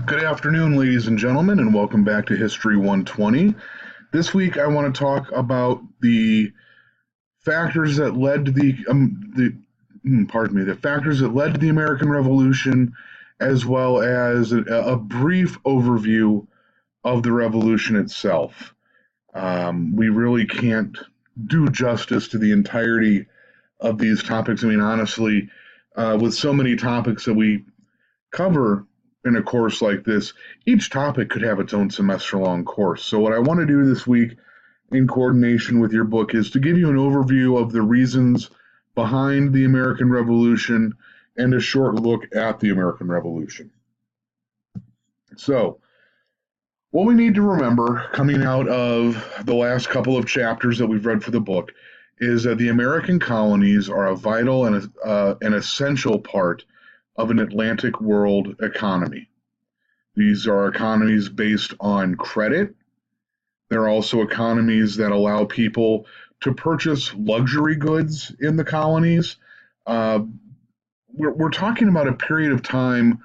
Good afternoon, ladies and gentlemen, and welcome back to History 120. This week, I want to talk about the factors that led to the factors that led to the American Revolution, as well as a brief overview of the Revolution itself. We really can't do justice to the entirety of these topics. I mean, honestly, with so many topics that we cover in a course like this, each topic could have its own semester-long course. So what I want to do this week, in coordination with your book, is to give you an overview of the reasons behind the American Revolution and a short look at the American Revolution. So, what we need to remember coming out of the last couple of chapters that we've read for the book is that the American colonies are a vital and an essential part of an Atlantic world economy. These are economies based on credit. They're also economies that allow people to purchase luxury goods in the colonies. We're talking about a period of time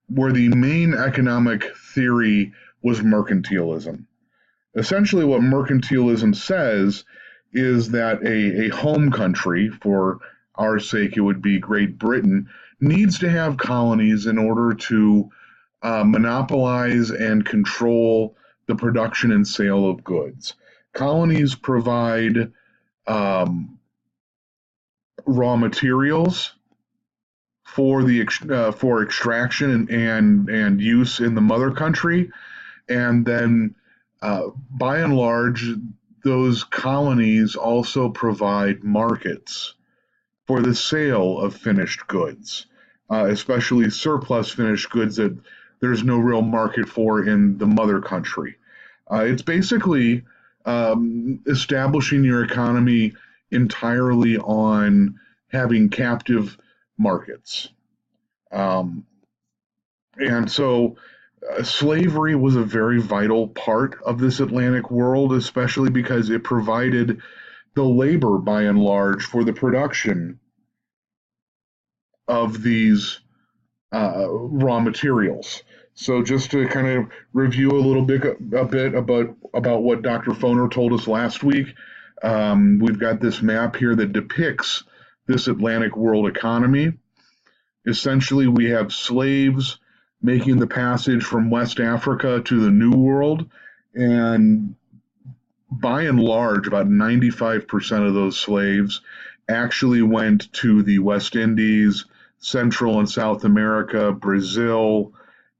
where the main economic theory was mercantilism. Essentially, what mercantilism says is that a home country, for our sake, it would be Great Britain, needs to have colonies in order to monopolize and control the production and sale of goods. Colonies provide raw materials for for extraction and use in the mother country, and then by and large, those colonies also provide markets for the sale of finished goods, especially surplus finished goods that there's no real market for in the mother country. It's basically establishing your economy entirely on having captive markets. And so slavery was a very vital part of this Atlantic world, especially because it provided the labor, by and large, for the production of these raw materials. So just to kind of review a bit about what Dr. Foner told us last week, we've got this map here that depicts this Atlantic world economy. Essentially, we have slaves making the passage from West Africa to the New World, and by and large, about 95% of those slaves actually went to the West Indies, Central and South America, Brazil,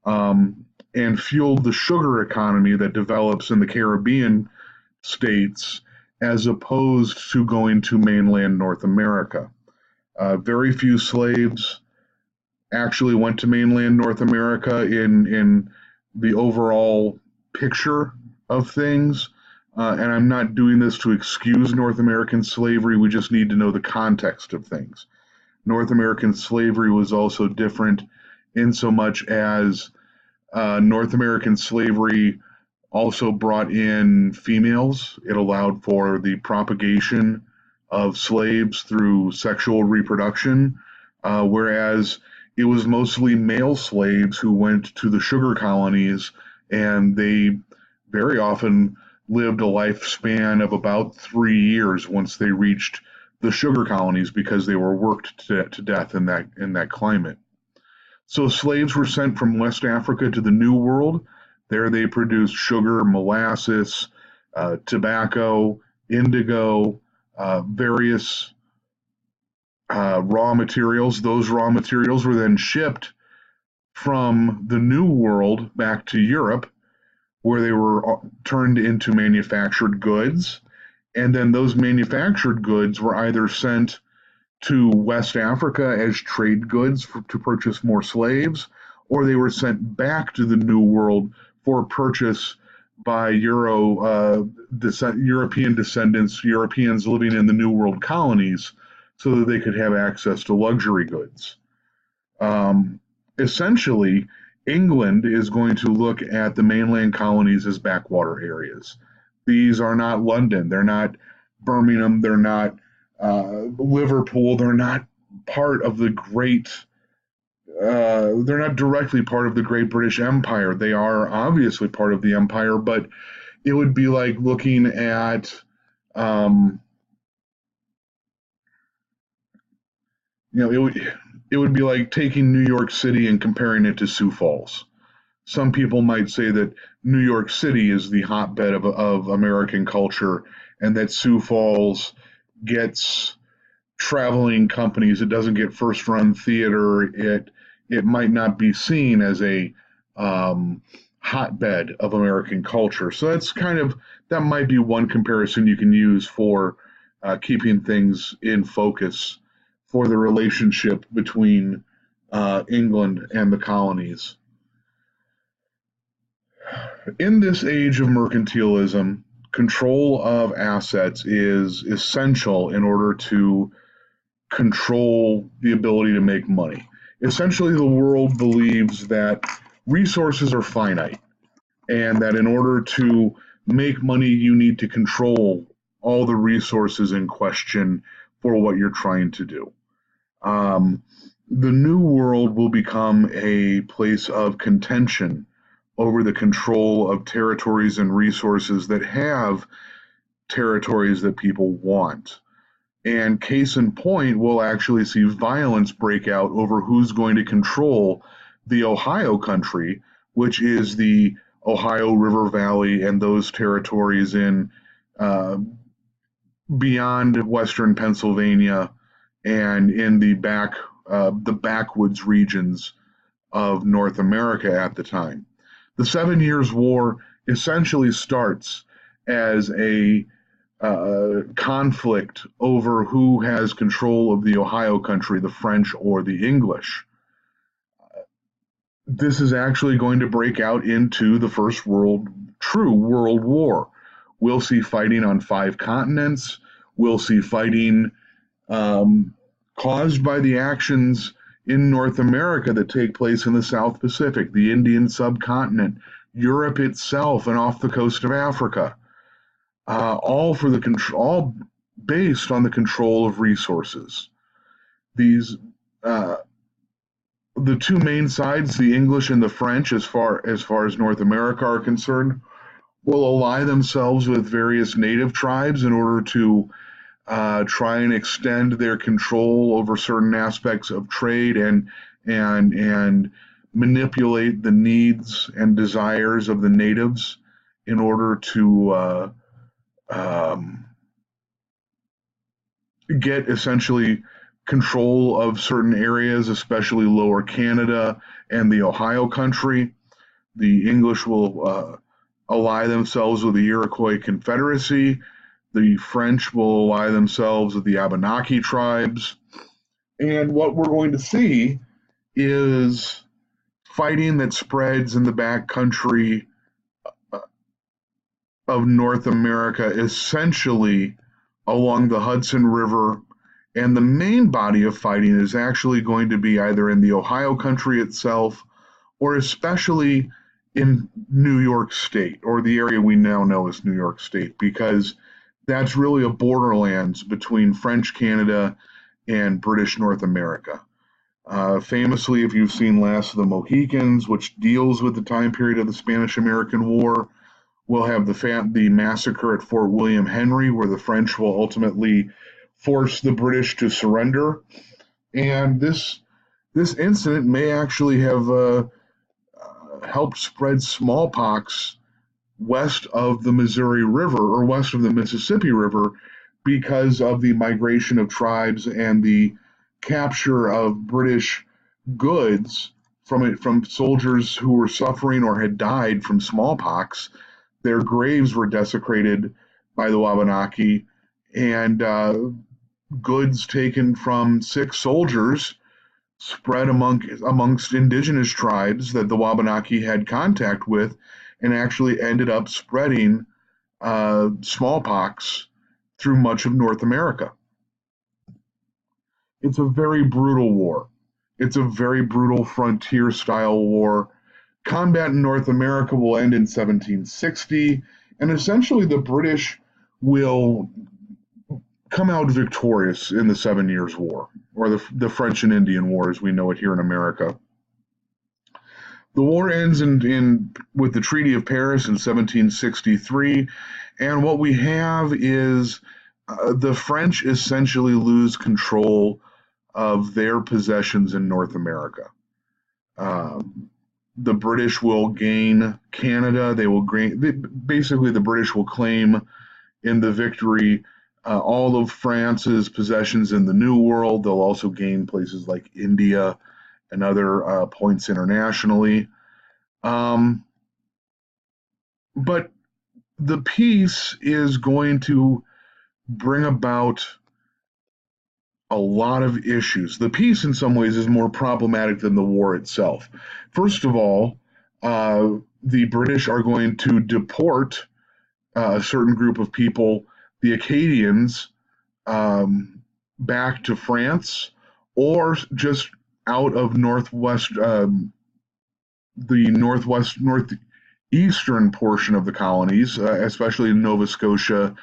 and fueled the sugar economy that develops in the Caribbean states, as opposed to going to mainland North America. Very few slaves actually went to mainland North America in the overall picture of things. And I'm not doing this to excuse North American slavery. We just need to know the context of things. North American slavery was also different in so much as North American slavery also brought in females. It allowed for the propagation of slaves through sexual reproduction, whereas it was mostly male slaves who went to the sugar colonies, and they very often lived a lifespan of about 3 years once they reached the sugar colonies, because they were worked to death in that climate. So slaves were sent from West Africa to the New World. There they produced sugar, molasses, tobacco, indigo, various raw materials. Those raw materials were then shipped from the New World back to Europe, where they were turned into manufactured goods. And then those manufactured goods were either sent to West Africa as trade goods to purchase more slaves, or they were sent back to the New World for purchase by European descendants, Europeans living in the New World colonies, so that they could have access to luxury goods. Essentially, England is going to look at the mainland colonies as backwater areas. These are not London, they're not Birmingham, they're not Liverpool, they're not part of the great they're not directly part of the Great British Empire. They are obviously part of the empire, but it would be like looking at, um, it would be like taking New York City and comparing it to Sioux Falls. Some people might say that New York City is the hotbed of American culture, and that Sioux Falls gets traveling companies. It doesn't get first run theater. It might not be seen as a um, hotbed of American culture. So that might be one comparison you can use for keeping things in focus for the relationship between England and the colonies. In this age of mercantilism, control of assets is essential in order to control the ability to make money. Essentially, the world believes that resources are finite and that in order to make money, you need to control all the resources in question for what you're trying to do. Um, the new world will become a place of contention over the control of territories and resources that have territories that people want. And case in point, we'll actually see violence break out over who's going to control the Ohio country, which is the Ohio River Valley and those territories in uh, beyond western Pennsylvania and in the backwoods regions of North America at the time. The 7 Years' War essentially starts as a conflict over who has control of the Ohio country, the French or the English. This is actually going to break out into the true world war. We'll see fighting on 5 continents. We'll see fighting um, caused by the actions in North America that take place in the South Pacific, the Indian subcontinent, Europe itself, and off the coast of Africa. All based on the control of resources. These uh, the two main sides, the English and the French, as far as North America are concerned, will ally themselves with various native tribes in order to try and extend their control over certain aspects of trade and manipulate the needs and desires of the natives in order to um, get essentially control of certain areas, especially Lower Canada and the Ohio country. The English will ally themselves with the Iroquois Confederacy. The French will ally themselves with the Abenaki tribes. And what we're going to see is fighting that spreads in the back country of North America, essentially along the Hudson River. And the main body of fighting is actually going to be either in the Ohio country itself or especially in New York State, or the area we now know as New York State, because that's really a borderlands between French Canada and British North America. Famously, if you've seen Last of the Mohicans, which deals with the time period of the Spanish-American War, we'll have the massacre at Fort William Henry, where the French will ultimately force the British to surrender. And this incident may actually have helped spread smallpox west of the Missouri River or west of the Mississippi River because of the migration of tribes and the capture of British goods from soldiers who were suffering or had died from smallpox. Their graves were desecrated by the Wabanaki, and goods taken from sick soldiers spread amongst indigenous tribes that the Wabanaki had contact with, and actually ended up spreading smallpox through much of North America. It's a very brutal war. It's a very brutal frontier style war. Combat in North America will end in 1760, and essentially the British will come out victorious in the 7 Years' War, or the French and Indian War as we know it here in America. The war ends with the Treaty of Paris in 1763, and what we have is the French essentially lose control of their possessions in North America. The British will gain Canada. Basically, the British will claim in the victory all of France's possessions in the New World. They'll also gain places like India and other points internationally. But the peace is going to bring about a lot of issues. The peace, in some ways, is more problematic than the war itself. First of all, the British are going to deport a certain group of people, the Acadians, back to France or just out of northeastern portion of the colonies, especially in Nova Scotia,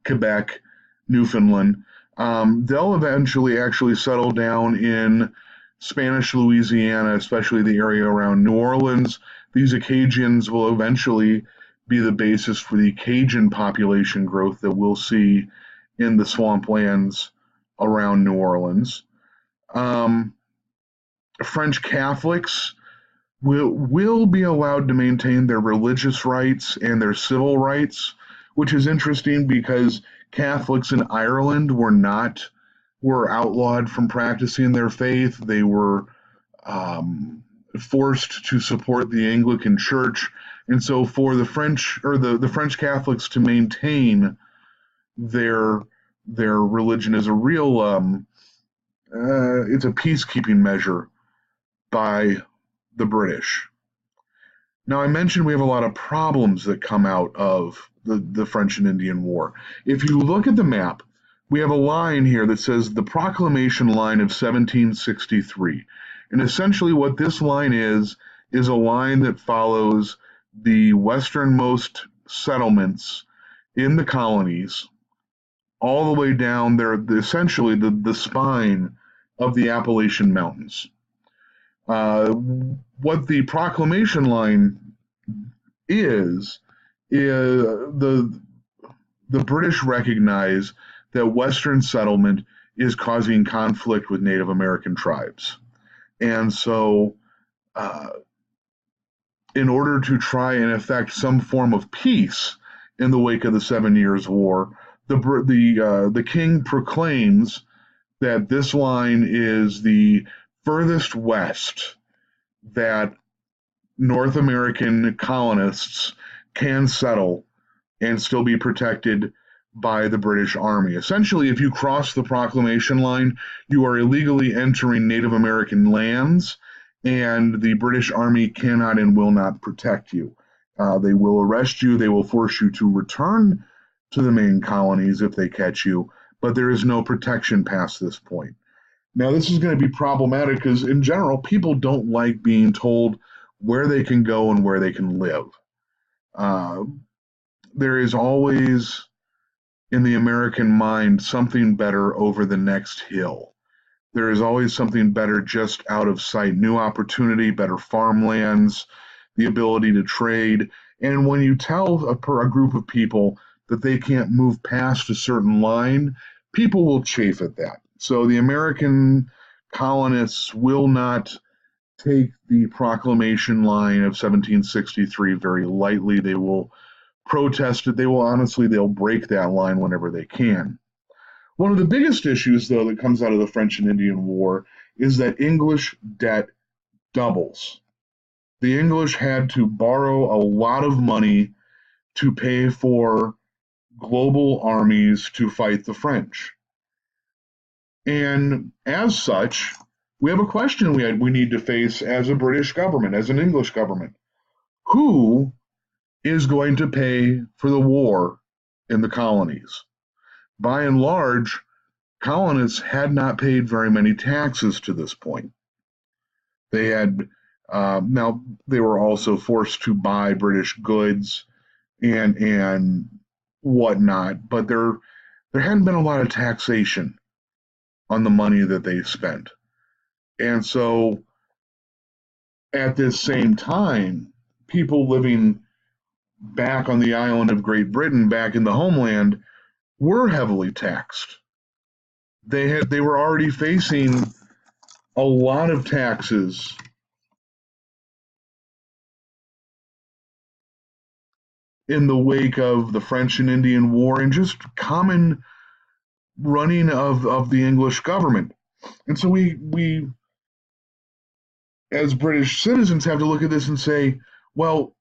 Quebec, Newfoundland. They'll eventually actually settle down in Spanish Louisiana, especially the area around New Orleans. These Acadians will eventually be the basis for the Cajun population growth that we'll see in the swamplands around New Orleans. French Catholics will be allowed to maintain their religious rights and their civil rights, which is interesting because Catholics in Ireland were outlawed from practicing their faith. They were forced to support the Anglican Church, and so for the French Catholics to maintain their religion is a real it's a peacekeeping measure by the British. Now, I mentioned we have a lot of problems that come out of the French and Indian War. If you look at the map, we have a line here that says the Proclamation Line of 1763. And essentially what this line is a line that follows the westernmost settlements in the colonies all the way down there, essentially the spine of the Appalachian Mountains. What the Proclamation Line is the British recognize that Western settlement is causing conflict with Native American tribes. And so, in order to try and effect some form of peace in the wake of the 7 Years' War, the king proclaims that this line is the furthest west that North American colonists can settle and still be protected by the British Army. Essentially, if you cross the Proclamation Line, you are illegally entering Native American lands, and the British Army cannot and will not protect you. They will arrest you. They will force you to return to the main colonies if they catch you, but there is no protection past this point. Now, this is going to be problematic because, in general, people don't like being told where they can go and where they can live. There is always, in the American mind, something better over the next hill. There is always something better just out of sight, new opportunity, better farmlands, the ability to trade. And when you tell a group of people that they can't move past a certain line, people will chafe at that. So the American colonists will not take the Proclamation Line of 1763 very lightly. They will protest it. They'll break that line whenever they can. One of the biggest issues, though, that comes out of the French and Indian War is that English debt doubles. The English had to borrow a lot of money to pay for global armies to fight the French. And as such, we have a question we need to face as a British government, as an English government. Who is going to pay for the war in the colonies? By and large, colonists had not paid very many taxes to this point. They had now they were also forced to buy British goods and whatnot, but there hadn't been a lot of taxation on the money that they spent. And so at this same time, people living back on the island of Great Britain, back in the homeland, were heavily taxed. They were already facing a lot of taxes in the wake of the French and Indian War and just common running of the English government. And so we as British citizens have to look at this and say, well,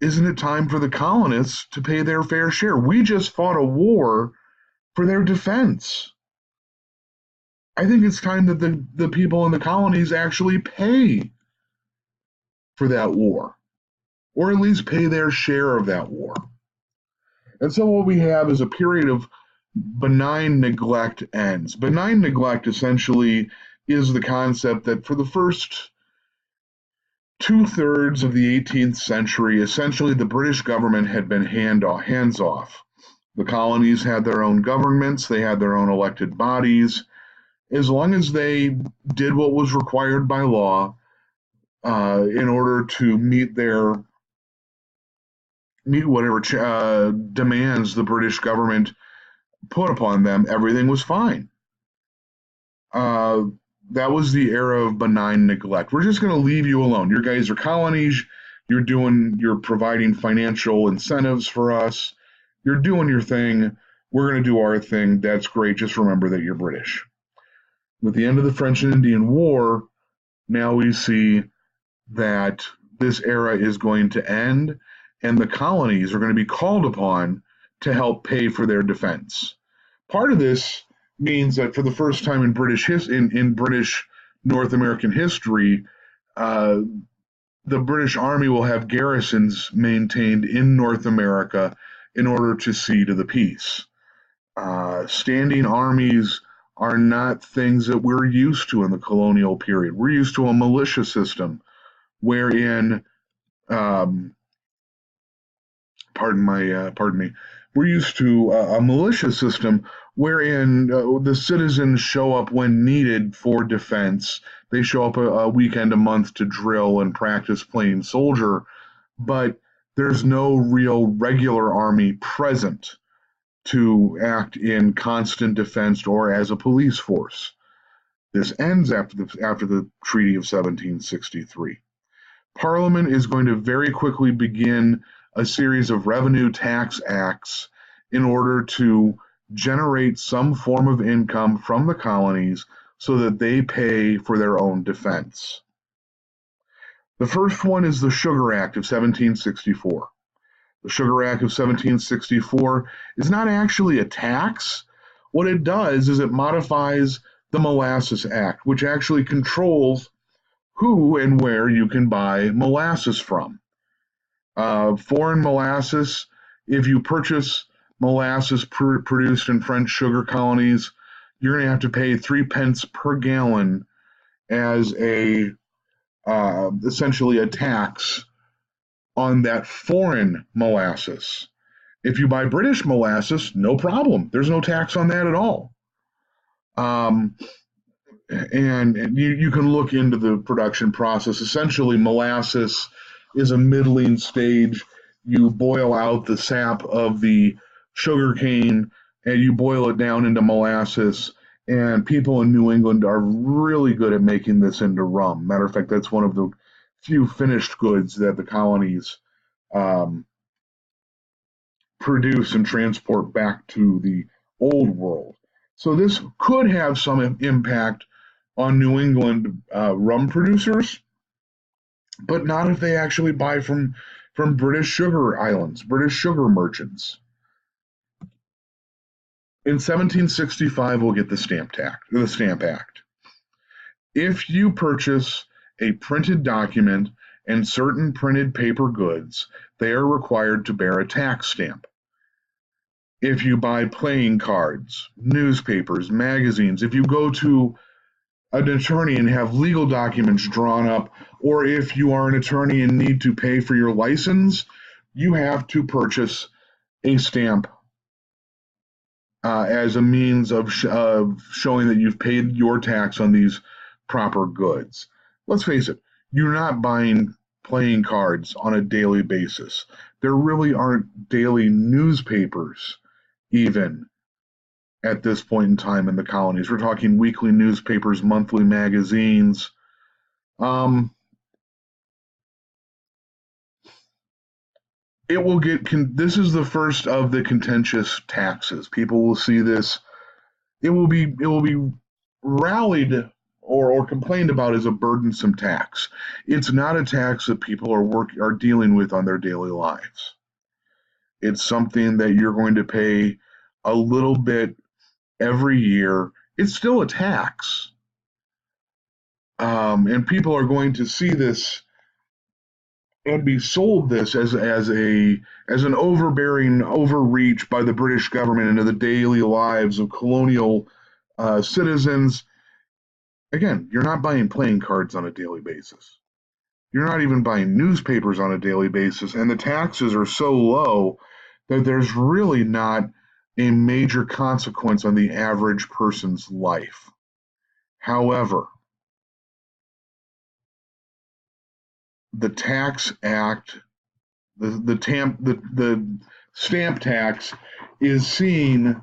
isn't it time for the colonists to pay their fair share? We just fought a war for their defense. I think it's time that the people in the colonies actually pay for that war, or at least pay their share of that war. And so what we have is a period of benign neglect ends. Benign neglect essentially is the concept that for the first two-thirds of the 18th century, essentially the British government had been hands off. The colonies had their own governments, they had their own elected bodies. As long as they did what was required by law in order to meet whatever demands the British government put upon them, everything was fine. That was the era of benign neglect. We're just going to leave you alone. Your guys are colonies. You're providing financial incentives for us. You're doing your thing. We're going to do our thing. That's great. Just remember that you're British. With the end of the French and Indian War, now we see that this era is going to end, and the colonies are going to be called upon to help pay for their defense. Part of this means that for the first time in British North American history, the British Army will have garrisons maintained in North America in order to see to the peace. Standing armies are not things that we're used to in the colonial period. We're used to a militia system wherein, pardon me, we're used to a militia system wherein the citizens show up when needed for defense. They show up a weekend a month to drill and practice playing soldier, but there's no real regular army present to act in constant defense or as a police force. This ends after the Treaty of 1763. Parliament is going to very quickly begin a series of revenue tax acts in order to generate some form of income from the colonies so that they pay for their own defense. The first one is the Sugar Act of 1764. The Sugar Act of 1764 is not actually a tax. What it does is it modifies the Molasses Act, which actually controls who and where you can buy molasses from. Foreign molasses, if you purchase molasses produced in French sugar colonies, you're going to have to pay 3 pence per gallon as essentially a tax on that foreign molasses. If you buy British molasses, no problem. There's no tax on that at all. And you can look into the production process. Essentially, molasses is a middling stage. You boil out the sap of the sugar cane and you boil it down into molasses. And people in New England are really good at making this into rum. Matter of fact, that's one of the few finished goods that the colonies produce and transport back to the old world. So this could have some impact on New England rum producers, but not if they actually buy from British sugar islands, British sugar merchants. In 1765, we'll get the Stamp Act. If you purchase a printed document and certain printed paper goods, they are required to bear a tax stamp. If you buy playing cards, newspapers, magazines, if you go to an attorney and have legal documents drawn up, or if you are an attorney and need to pay for your license, you have to purchase a stamp as a means of showing that you've paid your tax on these proper goods. Let's face it, you're not buying playing cards on a daily basis. There really aren't daily newspapers, even at this point in time in the colonies. We're talking weekly newspapers, monthly magazines. Um, it will get, this is the first of the contentious taxes. People will see this. It will be rallied or complained about as a burdensome tax. It's not a tax that people are dealing with on their daily lives. It's something that you're going to pay a little bit every year. It's still a tax, and people are going to see this and be sold this as an overbearing overreach by the British government into the daily lives of colonial citizens. Again, you're not buying playing cards on a daily basis. You're not even buying newspapers on a daily basis, and the taxes are so low that there's really not a major consequence on the average person's life. However, the Tax Act, the stamp tax, is seen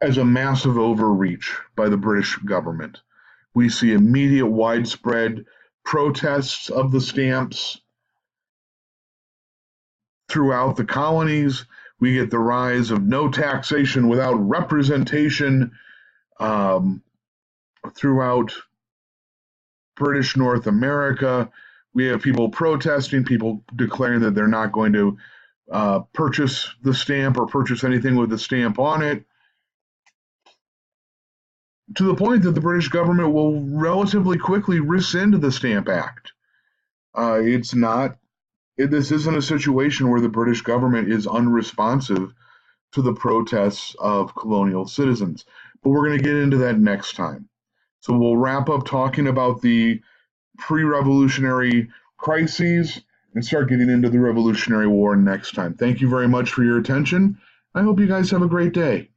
as a massive overreach by the British government. We see immediate widespread protests of the stamps throughout the colonies. We get the rise of no taxation without representation um, throughout British North America. We have people protesting, people declaring that they're not going to purchase the stamp or purchase anything with the stamp on it, to the point that the British government will relatively quickly rescind the Stamp Act. It's not, this isn't a situation where the British government is unresponsive to the protests of colonial citizens. But we're going to get into that next time. So we'll wrap up talking about the pre-revolutionary crises and start getting into the Revolutionary War next time. Thank you very much for your attention. I hope you guys have a great day.